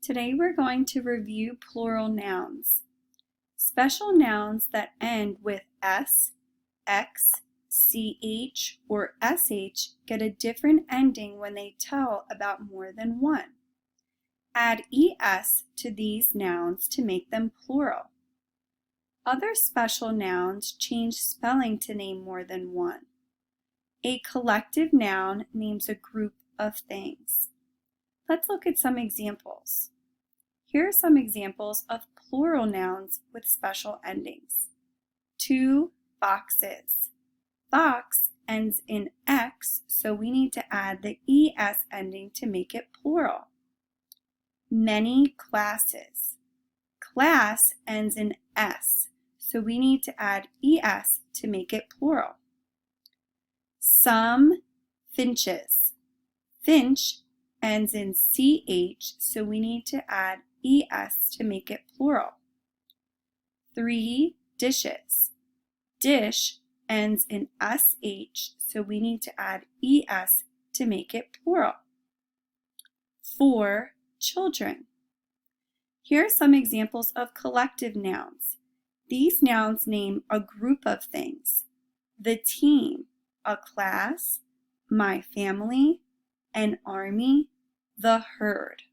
Today we're going to review plural nouns. Special nouns that end with s, x, ch, or sh get a different ending when they tell about more than one. Add es to these nouns to make them plural. Other special nouns change spelling to name more than one. A collective noun names a group of things. Let's look at some examples. Here are some examples of plural nouns with special endings. 2 boxes. Box ends in x, so we need to add the es ending to make it plural. Many classes. Class ends in s, so we need to add es to make it plural. Some finches. Finch ends in ch, so we need to add es to make it plural. 3 dishes. Dish ends in sh, so we need to add es to make it plural. 4 children. Here are some examples of collective nouns. These nouns name a group of things. The team, a class, my family, an army, the herd.